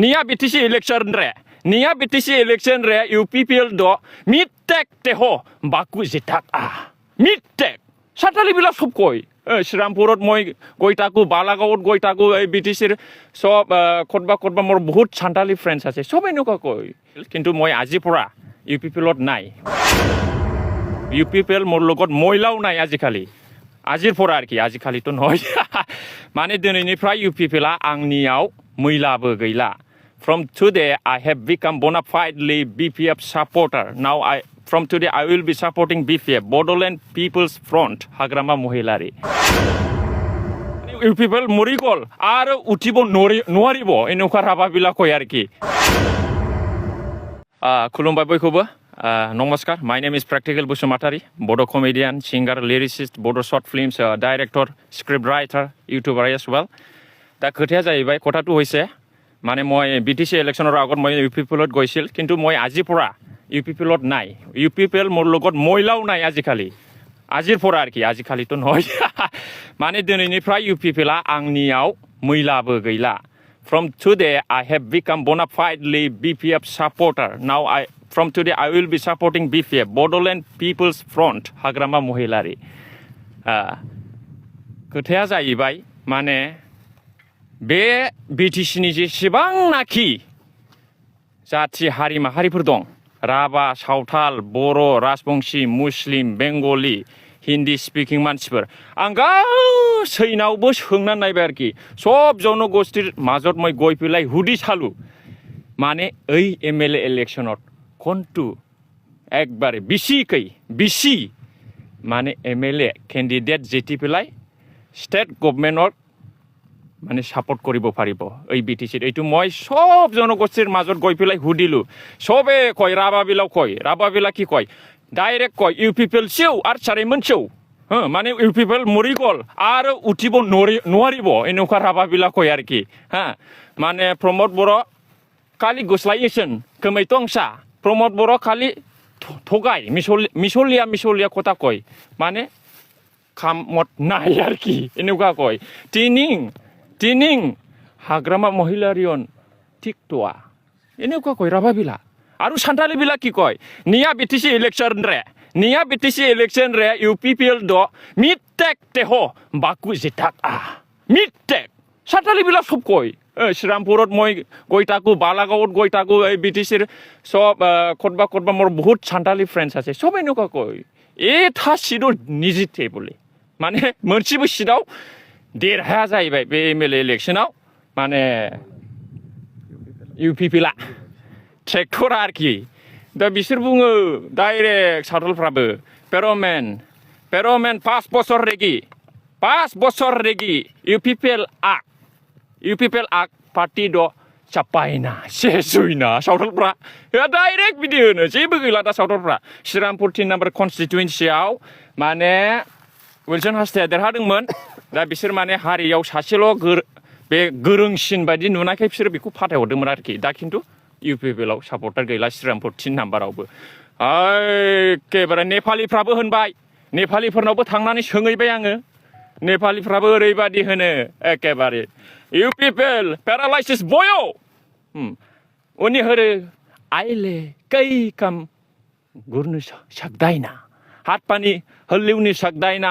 নিয়া BTC election রে UPPL দ মিটেক তেহ Baku জিতাক মিটেক Satali বিলা সব কই শ্রীরামপুরত মই গৈ থাকো বালাগাঁৱত গৈ থাকো এই বিটিসিৰ সব কতবা মোৰ বহুত সান্তালি ফ্ৰেণ্ডছ আছে সব এনেকুৱা কই কিন্তু মই আজিৰ পৰা UPPLত নাই UPPL মোৰ লগত মহিলাও নাই আজিকালি আজিৰ পৰা আর কি আজিকালিতো নহয় মানে দিনैनिफ्राय UPPL आंनियाव মহিলাबो गैला From today, I have become bona fidely BPF supporter. Now, from today, I will be supporting BPF, Bodoland People's Front, Hagrama Mohilari. UPPL Murigol, Ar Utibo Nuaribo, Enuka Rababila Koyarki. Kulumba Boykuba, Namaskar. My name is Practical Basumatary, Bodo comedian, singer, lyricist, Bodo short films, director, scriptwriter, YouTuber as well. The Kutia Zaibai, Kotatu Hoise. মানে মই BTC ইলেকশনৰ আগত মই UPPLত গৈছিল কিন্তু মই আজি পৰা UPPLত নাই UPPL মোৰ লগত মহিলাও নাই আজিকালি আজিৰ পৰা আর কি আজিকালিতো নহয় মানে দিনैनिफ्राय UPPL आंनियाव মহিলাबो गैला From today I have become bona fidely BPF supporter Now from today I will be supporting BPF Bodoland People's Front Hagrama Mohilari खोथाया जाहैबाय माने बे बिटिसिनि जेसेबांनाखि जाथि हारि माहारिफोर दं राभा सावथाल बर' राजबंशी मुस्लिम बेंगली हिन्दी स्पिकिं मानसिफोर आं गासैनावबो सोंनानै नायबाय आरोखि सब जनगोष्ठीर মাজত মই গৈ পেলাই হুদি চালু মানে এই MLA इलेक्शনত কোনটো একবারে বেশি মানে MLA ক্যান্ডিডেট যেটি পেলাই স্টেট গভৰ্নমেন্টৰ মানে সাপোৰ্ট কৰিব পাৰিব এই বিটিসিৰ এইটো মই সব জনগোষ্ঠীৰ মাজত গৈ পেলাই হুদিলো সবে কয় ৰাবাবিলা কি কয় ডাইৰেক্ট কয় UPPL সেও আৰ চাৰিমন সেও মানে UPPL মৰি গল আৰু উঠিব নোৱাৰিব এনেকুৱা ৰাবাবিলা কয় আৰ কি মানে প্ৰমোদ বৰ কালি গুছলাইছেন কমাইতংসা প্ৰমোদ বৰ কালি ঠগাই মিছলিয়া কথা কয় মানে খামত নাই আৰ কি এনেকুৱা কয় Tining Hagrama Mohilarion Tiktoa. এনেকুৱা কয় ৰাবাবিলা আৰু সান্তালি বিলা কি কয় নিয়া বিটিসি ইলেকশন ৰে UPPL দ মিটেক তেহ বাকু জিতাক মিটেক সান্তালি বিলা সব কয় শ্রীরামপুরত মই গৈ থাকো বালাগাঁৱত গৈ থাকো এই বিটিসিৰ সব কতবা মোৰ বহুত সান্তালি ফ্ৰেণ্ডছ আছে সব এনেকুৱা কয় এটা সিটো নিজিতে বলে মানে मोनसेबो সিটাও देरहाया जाहैबाय बे MLA इलेक्शनाव माने UPPL ट्रेक्टरा आरोखि दा बिसोर बुङो डाइरेक्ट सावथालफ्राबो पेर'मेन 5 बছर रेगी UPPL पार्टी द चापायना सेसुइना सावथालफ्रा डाइरेक्ट बिदि होनो जेबो गैला दा सावथालफ्रा श्रीरामपुर 3 नाम्बार कन्स्टिट्युएन्सियाव माने विल्सन हास्टेया देरहादोंमोन दा बिसोर माने हारियाव सासेल' बे गोरोंसिन बायदि नुनायखाय बिसोर बेखौ फाथायहरदोंमोन आरोखि दा खिन्थु UPPLआव सापर्टार गैला श्रीरामपुर 3 नाम्बारावबो एखेबारे नेपालिफ्राबो होनबाय नेपालिफोरनावबो थांनानै सोंहैबाय आङो नेपालिफ्राबो ओरैबादि होनो एखेबारे UPPL पेरालाइसिस बयो उनि हरे आइले कै काम गुर्नु सक्दैन हात पानी हल्लिउन सक्दैन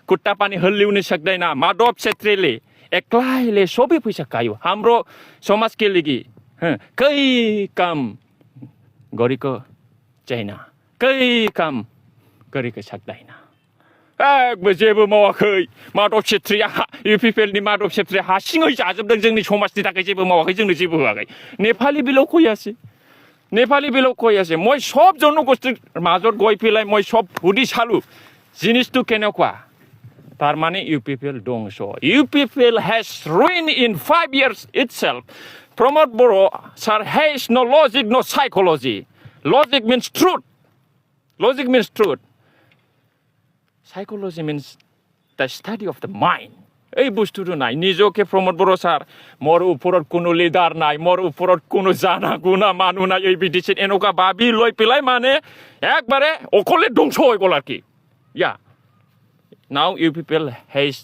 खुट्टा पानी हल्लिउन सक्दैन माधव क्षेत्रीले एक्लैले सबै पैसा खायो हाम्रो समाजके लागि कै काम गरेको छैन कै काम गरेको सक्दैन जेबो मावाखै माधव क्षेत्रीया UPPLनि माधव क्षेत्रीया हारसिङै जाजोबदों जोंनि समाजनि थाखाय जेबो मावाखै जोंनो जेबो होआखै नेपाली बिलाव कयासे মই সব জনগোষ্ঠীৰ মাজত গৈ পেলাই মই সব হুদি চালু জিনিসটো কেনেকুৱা তার মানে UPPL ধ্বংস UPPL has ruined in 5 years itself Pramod Boro sir has no logic no psychology logic means truth psychology means the study of the mind এই বস্তুটো নাই নিজকে প্রমোদ বড় স্যার মোর উপৰত কোনো লিডাৰ নাই মোৰ উপৰত কোনো জানা গুণা মানুহ নাই এই বিটিসি এনেকুৱা ভাবি লৈ পেলাই মানে একবারে অকলে ধ্বংস হৈ গ'ল আর কি now UPPL has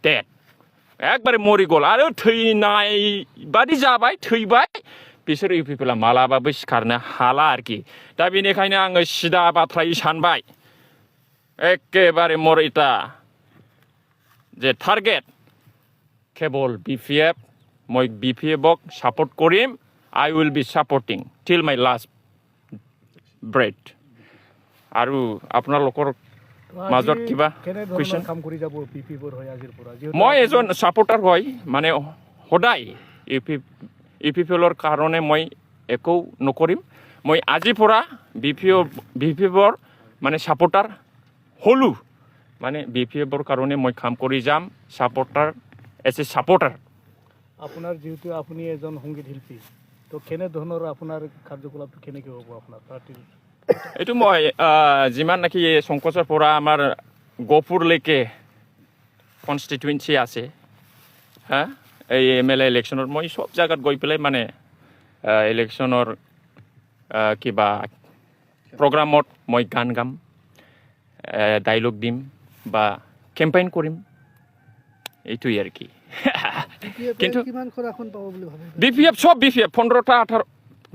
dead একবারে মরি গল आरो थैनाय बादि जाबाय थैबाय बिसोर UPPL मालाबाबो सिखारनो हाला आरोखि दा बेनिखायनो आङो सिदा बाथ्रायै सानबाय एखेबारे मरिता যে টার্গেট কেবল BPF মই BPF সাপোর্ট কৰিম I will be supporting till my last breath আৰু আপোনালোকৰ মাজত কিবা কোৱেশ্চন কাম কৰি যাব BPF হৈ আজিৰ পৰা মই এজন সাপোৰ্টাৰ হয় মানে সদায় UPPL কাৰণে মই একো নকৰিম মই আজিৰ পৰা BPF মানে সাপোৰ্টাৰ হলো মানে BPF কাৰণে মই কাম কৰি যাম সাপোৰ্টাৰ এজ এ সাপোৰ্টাৰ আপোনাৰ যেহেতু আপুনি এজন সংগীত শিল্পী তো কেনে ধৰণৰ আপোনাৰ কাৰ্যকলাপটো কেনেকৈ হ'ব আপোনাৰ পাৰ্টিৰ এইটো মই যিমান নাকি সংকোচৰ পৰা আমাৰ গহপুৰলৈকে কনষ্টিটুৱেঞ্চি আছে হা এই MLA ইলেকশ্যনত মই সব জায়গাত গৈ পেলাই মানে ইলেকশ্যনৰ কিবা প্ৰগ্ৰামত মই গান গাম ডায়লগ দিম বা কেম্পেইন কৰিম এইটোই আৰ কি কিন্তু কিমান খৰাখন পাব বুলি ভাবে BPF সব BPF 15টা 18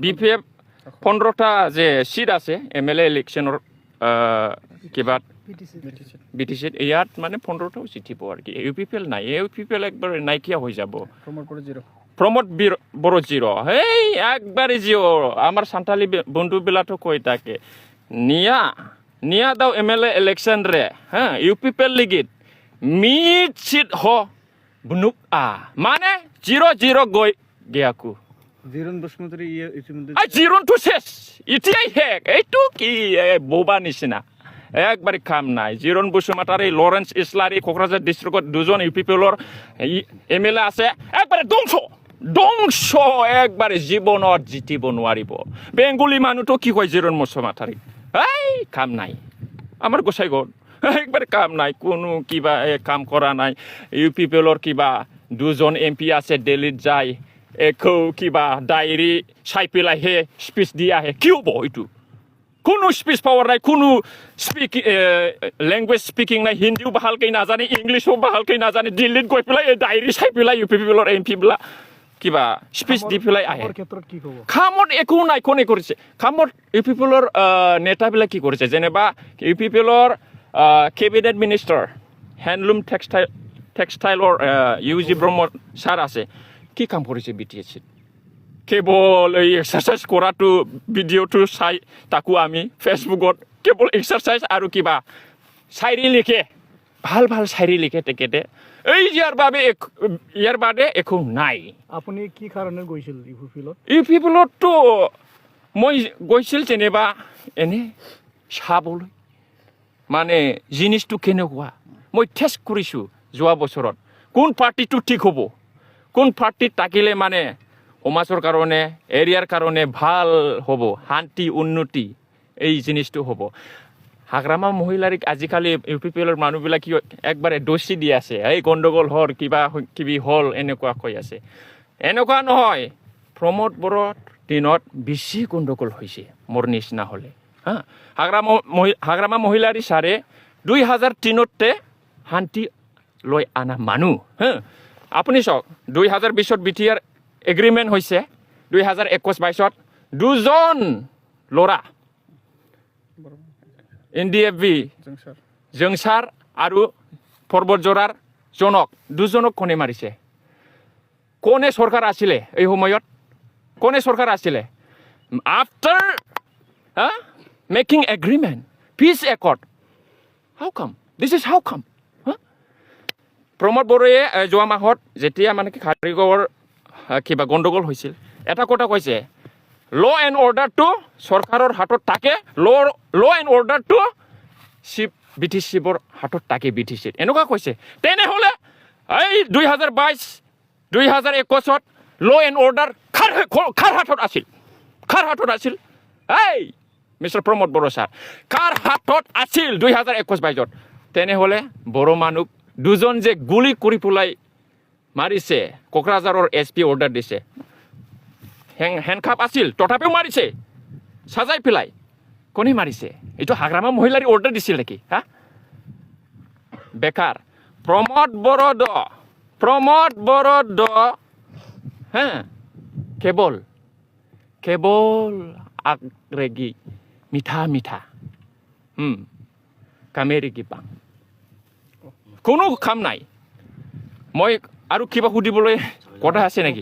BPF 15টা যে সিট আছে MLA ইলেকশ্যনৰ কিবা BTC ইয়াত মানে 15টাও জিতিব আর কি UPPL নাই UPPL একবার নাইকিয়া হৈ যাব প্রমোদ বড় জিরো এই একবারে জিরো আমার সান্তালি বন্ধুবিলাটো কই থাকে নিয়া দাও MLA ইলেকশন রে হ্যাঁ UPPL লিগিত মিট সিট হ বুনুক মানে 0-0 গই গিয়াকু জিরন বসুমতারি ইতিমধ্যে জিরন তো শেষ ইতিয়াই হেক এইটো কি বোবা নিচিনা একবারে কাম নাই জিরন বসুমতারি লরেন্স ইসলারি কোকরাঝার ডিস্ট্রিক্টত দুজন UPPLৰ MLA আছে একবাৰে ধ্বংস একবাৰে জীবনত জিতিব নোৱাৰিব বেঙ্গলি মানুহটো কি কয় জিৰন বসুমতাৰি এই কাম নাই আমাৰ গোসাই গড একবাৰে কাম নাই কোনো কিবা কাম কৰা নাই UPPLৰ কিবা দুজন MP আছে দিল্লীত যায় একো কিবা ডায়েৰী চাই পেলাইহে স্পিচ দি আহে কি হ'ব এইটো কোনো স্পিচ পাৱাৰ নাই কোনো লেংগুৱেজ স্পিকিং নাই হিন্দীও ভালকৈ নাজানে ইংলিছো ভালকৈ নাজানে দিল্লীত গৈ পেলাই ডায়েৰী চাই পেলাই UPPLৰ MP বিলাক কিবা স্পিচ দি পেলাই আহে কামত একো নাই কোনে কৰিছে কামত UPPLৰ নেতাবিলাক কি কৰিছে যেনেবা UPPLৰ কেবিনেট মিনিষ্টাৰ হ্যান্ডলুম টেক্সটাইলৰ UG ব্ৰহ্ম ছাৰ আছে কি কাম কৰিছে BTSত কেৱল এই এক্সাৰচাইজ কৰাটো ভিডিঅ'টো চাই তাকো আমি ফেচবুকত কেৱল এক্সাৰচাইজ আৰু কিবা শায়ৰী লিখে ভাল শায়ৰী লিখে তেখেতে এই ইয়াৰ বাদে একো নাই আপুনি কি কাৰণে গৈছিল UPPLতো মই গৈছিল যেনিবা এনে চাবলৈ মানে জিনিসটো কেনেকুৱা মই টেষ্ট কৰিছোঁ যোৱা বছৰত কোন পাৰ্টিটো ঠিক হ'ব কোন পাৰ্টিত থাকিলে মানে সমাজৰ কাৰণে এৰিয়াৰ কাৰণে ভাল হ'ব শান্তি উন্নতি এই জিনিসটো হ'ব হাগ্ৰামা মহিলাৰিক আজিকালি UPPLৰ মানুহবিলাক একবাৰে দোষী দি আছে এই গণ্ডগোল হ'ল কিবি হ'ল এনেকুৱা কৈ আছে এনেকুৱা নহয় প্ৰমোদ বড়োৰ দিনত বেছি গণ্ডগোল হৈছে মোৰ নিচিনা হ'লে হা হাগ্ৰামা মহিলাৰী ছাৰে 2003তে শান্তি লৈ আনা মানুহ হা আপুনি চাওক 2020ত BTR এগ্ৰিমেণ্ট হৈছে 2021-22ত দুজন ল'ৰা NDFB জংচাৰ আৰু পৰ্বতজোৰাৰ জনক দুজনক কোনে মাৰিছে কোনে চৰকাৰ আছিলে এই সময়ত কোনে চৰকাৰ আছিলে after making agreement peace accord how come this is how come Pramod বড়োৱে যোৱা মাহত যেতিয়া মানে খাৰিগড়ৰ কিবা গণ্ডগোল হৈছিল এটা কথা কৈছে ল এণ্ড অৰ্ডাৰটো চৰকাৰৰ হাতত থাকে ল এণ্ড অৰ্ডাৰটো BTCৰ হাতত থাকে BTCত এনেকুৱা কৈছে তেনেহ'লে এই 2022-2021ত ল এণ্ড অৰ্ডাৰ কাৰ হাতত আছিল এই মিষ্টাৰ প্ৰমোদ বড়ো ছাৰ কাৰ হাতত আছিল 2021-22ত তেনেহ'লে বড়ো মানুহ দুজন যে গুলি কৰি পেলাই মাৰিছে কোকৰাঝাৰৰ SP অৰ্ডাৰ দিছে হেণ্ডকাপ আছিল তথাপিও মাৰিছে সাজাই পেলাই কোনে মাৰিছে এইটো হাগ্ৰামা মহিলাৰী অৰ্ডাৰ দিছিল নেকি হা বেকাৰ প্ৰমোদ বড়ো প্ৰমোদ বৰদ হা কেৱল আগৰেগি মিঠা কামেৰেগি পাং কোনো কাম নাই মই আৰু কিবা সুধিবলৈ কথা আছে নেকি